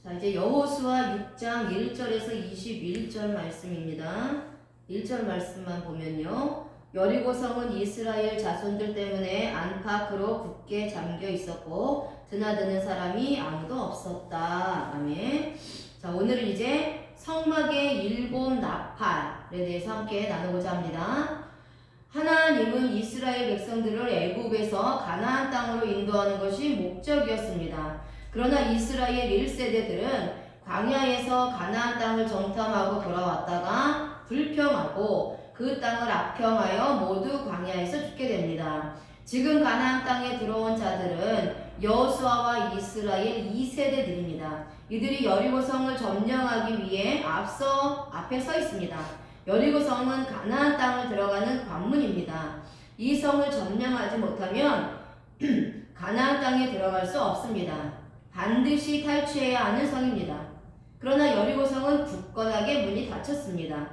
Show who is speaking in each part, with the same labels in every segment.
Speaker 1: 자, 이제 여호수아 6장 1절에서 21절 말씀입니다. 1절 말씀만 보면요. 여리고성은 이스라엘 자손들 때문에 안팎으로 굳게 잠겨 있었고 드나드는 사람이 아무도 없었다. 아멘. 자, 오늘은 이제 성막의 7 나팔에 대해서 함께 나누고자 합니다. 하나님은 이스라엘 백성들을 애굽에서 가나안 땅으로 인도하는 것이 목적이었습니다. 그러나 이스라엘 1세대들은 광야에서 가나안 땅을 정탐하고 돌아왔다가 불평하고 그 땅을 악평하여 모두 광야에서 죽게 됩니다. 지금 가나안 땅에 들어온 자들은 여호수아와 이스라엘 2세대들입니다. 이들이 여리고성을 점령하기 위해 앞에 서 있습니다. 여리고성은 가나안 땅을 들어가는 관문입니다. 이 성을 점령하지 못하면 가나안 땅에 들어갈 수 없습니다. 반드시 탈취해야 하는 성입니다. 그러나 여리고성은 굳건하게 문이 닫혔습니다.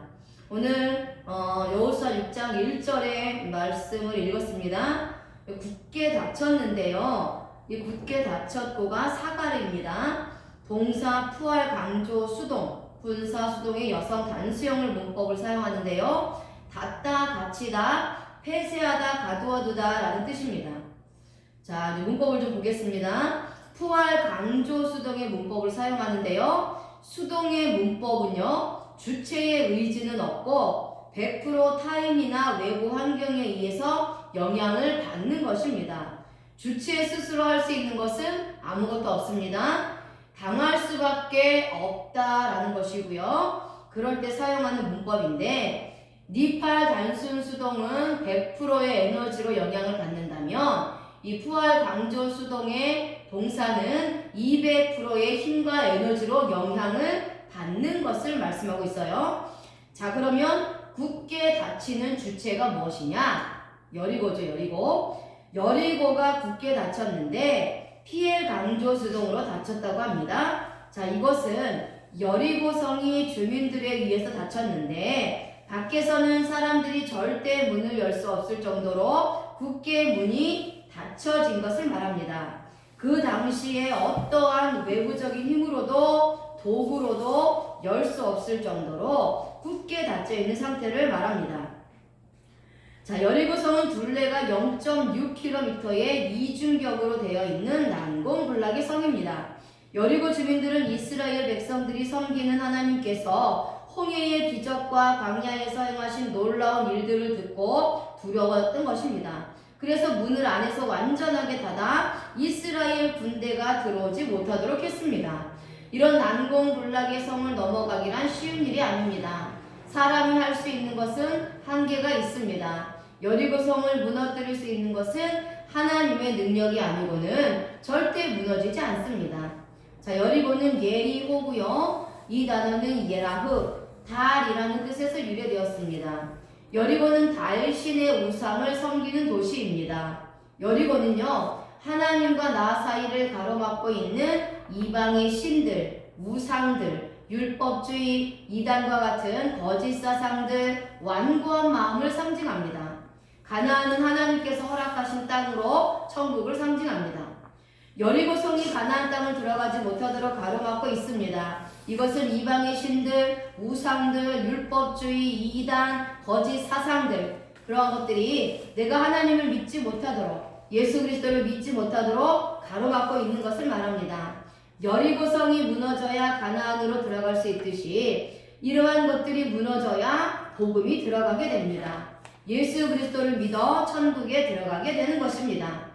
Speaker 1: 오늘 여호수아 6장 1절의 말씀을 읽었습니다. 굳게 닫혔는데요. 이 굳게 닫혔고가 사가래입니다. 동사 푸할 강조 수동 분사 수동의 여성 단수형을 문법을 사용하는데요. 닫다, 갇히다, 폐쇄하다, 가두어두다 라는 뜻입니다. 자, 이제 문법을 좀 보겠습니다. 푸할 강조 수동의 문법을 사용하는데요. 수동의 문법은요. 주체의 의지는 없고 100% 타인이나 외부 환경에 의해서 영향을 받는 것입니다. 주체 스스로 할 수 있는 것은 아무것도 없습니다. 당할 수밖에 없다라는 것이고요. 그럴 때 사용하는 문법인데 니팔 단순 수동은 100%의 에너지로 영향을 받는다면 이 푸할 강조 수동의 동사는 200%의 힘과 에너지로 영향을 받는 것을 말씀하고 있어요. 자, 그러면 굳게 닫히는 주체가 무엇이냐? 여리고죠, 여리고. 여리고가 굳게 닫혔는데 PL 강조 수동으로 닫혔다고 합니다. 자, 이것은 여리고성이 주민들에 의해서 닫혔는데 밖에서는 사람들이 절대 문을 열 수 없을 정도로 굳게 문이 닫혀진 것을 말합니다. 그 당시에 어떠한 외부적인 힘으로도 도구로도 열 수 없을 정도로 굳게 닫혀 있는 상태를 말합니다. 자, 여리고성은 둘레가 0.6km의 이중격으로 되어 있는 난공불락의 성입니다. 여리고 주민들은 이스라엘 백성들이 섬기는 하나님께서 홍해의 기적과 광야에서 행하신 놀라운 일들을 듣고 두려웠던 것입니다. 그래서 문을 안에서 완전하게 닫아 이스라엘 군대가 들어오지 못하도록 했습니다. 이런 난공불락의 성을 넘어가기란 쉬운 일이 아닙니다. 사람이 할 수 있는 것은 한계가 있습니다. 여리고성을 무너뜨릴 수 있는 것은 하나님의 능력이 아니고는 절대 무너지지 않습니다. 자, 여리고는 예리호고요. 이 단어는 예라흐, 달이라는 뜻에서 유래되었습니다. 여리고는 달신의 우상을 섬기는 도시입니다. 여리고는요, 하나님과 나 사이를 가로막고 있는 이방의 신들, 우상들, 율법주의, 이단과 같은 거짓 사상들, 완고한 마음을 상징합니다. 가나안은 하나님께서 허락하신 땅으로 천국을 상징합니다. 여리고성이 가나안 땅을 들어가지 못하도록 가로막고 있습니다. 이것은 이방의 신들, 우상들, 율법주의, 이단, 거짓 사상들, 그러한 것들이 내가 하나님을 믿지 못하도록, 예수 그리스도를 믿지 못하도록 가로막고 있는 것을 말합니다. 여리고성이 무너져야 가나안으로 들어갈 수 있듯이 이러한 것들이 무너져야 복음이 들어가게 됩니다. 예수 그리스도를 믿어 천국에 들어가게 되는 것입니다.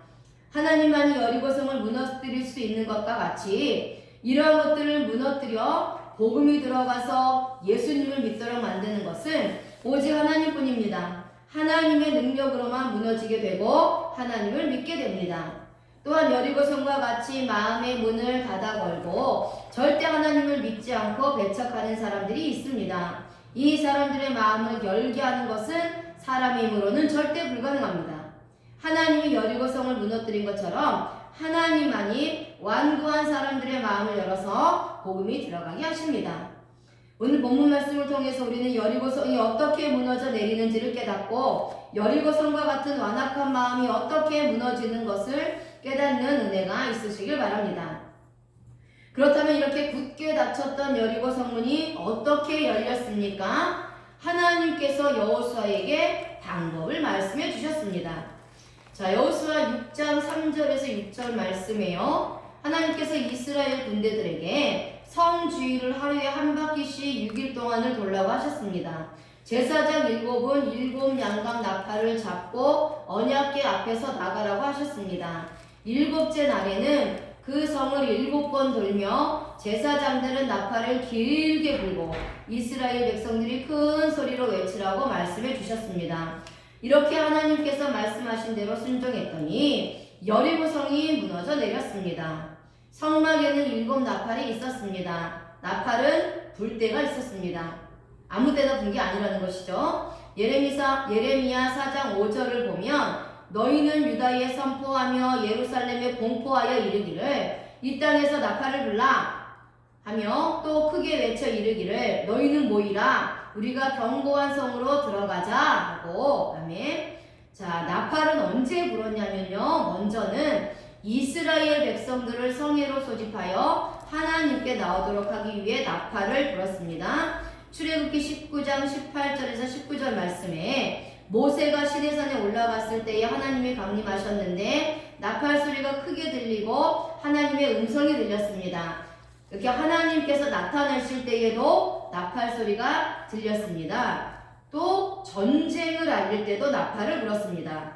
Speaker 1: 하나님만이 여리고성을 무너뜨릴 수 있는 것과 같이 이러한 것들을 무너뜨려 복음이 들어가서 예수님을 믿도록 만드는 것은 오직 하나님뿐입니다. 하나님의 능력으로만 무너지게 되고 하나님을 믿게 됩니다. 또한 여리고성과 같이 마음의 문을 닫아 걸고 절대 하나님을 믿지 않고 배척하는 사람들이 있습니다. 이 사람들의 마음을 열게 하는 것은 사람의 힘으로는 절대 불가능합니다. 하나님이 여리고성을 무너뜨린 것처럼 하나님만이 완고한 사람들의 마음을 열어서 복음이 들어가게 하십니다. 오늘 본문 말씀을 통해서 우리는 여리고성이 어떻게 무너져 내리는지를 깨닫고 여리고성과 같은 완악한 마음이 어떻게 무너지는 것을 깨닫는 은혜가 있으시길 바랍니다. 그렇다면 이렇게 굳게 닫혔던 여리고 성문이 어떻게 열렸습니까? 하나님께서 여호수아에게 방법을 말씀해 주셨습니다. 자, 여호수아 6장 3절에서 6절 말씀에요. 하나님께서 이스라엘 군대들에게 성 주위를 하루에 한 바퀴씩 6일 동안을 돌라고 하셨습니다. 제사장 7은 7 양각 나팔을 잡고 언약궤 앞에서 나가라고 하셨습니다. 7째 날에는 그 성을 7번 돌며 제사장들은 나팔을 길게 불고 이스라엘 백성들이 큰 소리로 외치라고 말씀해 주셨습니다. 이렇게 하나님께서 말씀하신 대로 순종했더니 여리고 성이 무너져 내렸습니다. 성막에는 7 나팔이 있었습니다. 나팔은 불 때가 있었습니다. 아무 때나 분 게 아니라는 것이죠. 예레미야 4장 5절을 보면 너희는 유다에 선포하며 예루살렘에 공포하여 이르기를 이 땅에서 나팔을 불라 하며 또 크게 외쳐 이르기를 너희는 모이라 우리가 견고한 성으로 들어가자 하고. 아멘. 자, 나팔은 언제 불었냐면요, 먼저는 이스라엘 백성들을 성회로 소집하여 하나님께 나오도록 하기 위해 나팔을 불었습니다. 출애굽기 19장 18절에서 19절 말씀에 모세가 시내산에 올라갔을 때에 하나님이 강림하셨는데 나팔 소리가 크게 들리고 하나님의 음성이 들렸습니다. 이렇게 하나님께서 나타나실 때에도 나팔 소리가 들렸습니다. 또 전쟁을 알릴 때도 나팔을 불었습니다.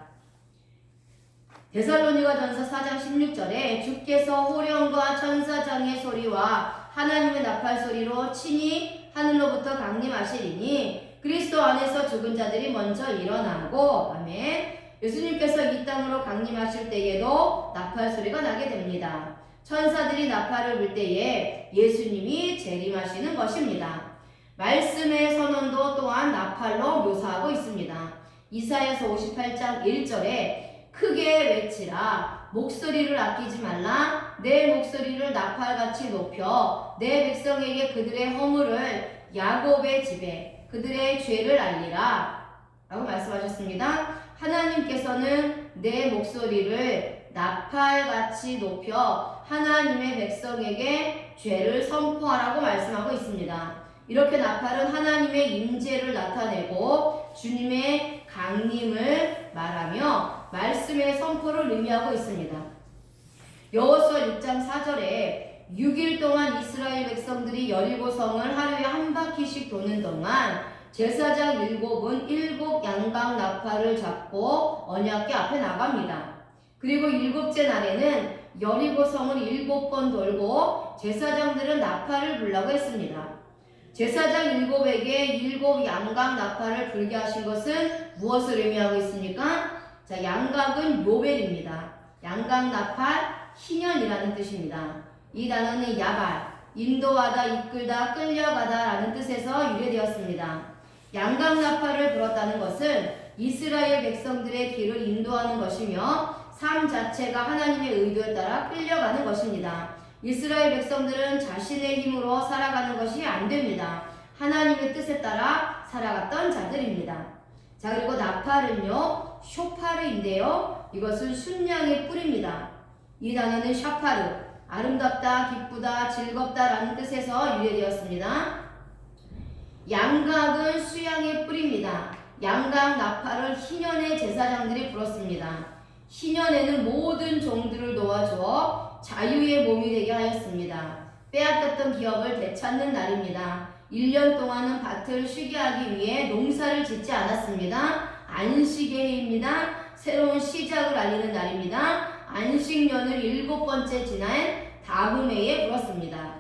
Speaker 1: 데살로니가전서 4장 16절에 주께서 호령과 천사장의 소리와 하나님의 나팔 소리로 친히 하늘로부터 강림하시리니 그리스도 안에서 죽은 자들이 먼저 일어나고. 아멘. 예수님께서 이 땅으로 강림하실 때에도 나팔 소리가 나게 됩니다. 천사들이 나팔을 불 때에 예수님이 재림하시는 것입니다. 말씀의 선언도 또한 나팔로 묘사하고 있습니다. 이사야서 58장 1절에 크게 외치라 목소리를 아끼지 말라 내 목소리를 나팔같이 높여 내 백성에게 그들의 허물을 야곱의 집에 그들의 죄를 알리라 라고 말씀하셨습니다. 하나님께서는 내 목소리를 나팔같이 높여 하나님의 백성에게 죄를 선포하라고 말씀하고 있습니다. 이렇게 나팔은 하나님의 임재를 나타내고 주님의 강림을 말하며 말씀의 선포를 의미하고 있습니다. 여호수아 6장 4절에 6일 동안 이스라엘 백성들이 여리고 성을 하루에 한 바퀴씩 도는 동안 제사장 7은 7 양각 나팔을 잡고 언약궤 앞에 나갑니다. 그리고 7째 날에는 여리고 성을 7번 돌고 제사장들은 나팔을 불라고 했습니다. 제사장 7에게 7 양각 나팔을 불게 하신 것은 무엇을 의미하고 있습니까? 자, 양각은 요벨입니다. 양각 나팔, 희년이라는 뜻입니다. 이 단어는 야발, 인도하다, 이끌다, 끌려가다 라는 뜻에서 유래되었습니다. 양각 나팔을 불었다는 것은 이스라엘 백성들의 길을 인도하는 것이며 삶 자체가 하나님의 의도에 따라 끌려가는 것입니다. 이스라엘 백성들은 자신의 힘으로 살아가는 것이 안 됩니다. 하나님의 뜻에 따라 살아갔던 자들입니다. 자, 그리고 나팔은요, 쇼파르인데요. 이것은 순양의 뿔입니다. 이 단어는 샤파르, 아름답다, 기쁘다, 즐겁다 라는 뜻에서 유래되었습니다. 양각은 수양의 뿔입니다. 양각 나팔을 희년의 제사장들이 불었습니다. 희년에는 모든 종들을 도와주어 자유의 몸이 되게 하였습니다. 빼앗겼던 기업을 되찾는 날입니다. 1년 동안은 밭을 쉬게 하기 위해 농사를 짓지 않았습니다. 안식의 해입니다. 새로운 시작을 알리는 날입니다. 안식년을 7번째 지난 다음 해에 불었습니다.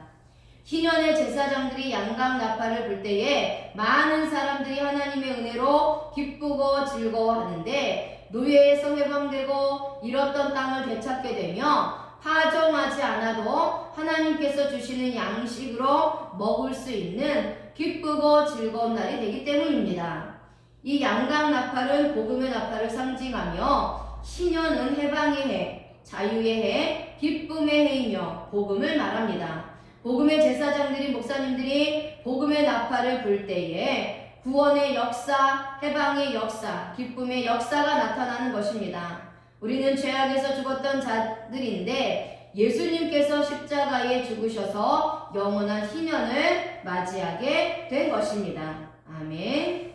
Speaker 1: 희년의 제사장들이 양각 나팔을 불 때에 많은 사람들이 하나님의 은혜로 기쁘고 즐거워하는데 노예에서 해방되고 잃었던 땅을 되찾게 되며 파종하지 않아도 하나님께서 주시는 양식으로 먹을 수 있는 기쁘고 즐거운 날이 되기 때문입니다. 이 양각 나팔은 복음의 나팔을 상징하며 희년은 해방의 해, 자유의 해, 기쁨의 해이며 복음을 말합니다. 복음의 제사장들이 목사님들이 복음의 나팔을 불 때에 구원의 역사, 해방의 역사, 기쁨의 역사가 나타나는 것입니다. 우리는 죄악에서 죽었던 자들인데 예수님께서 십자가에 죽으셔서 영원한 희년을 맞이하게 된 것입니다. 아멘.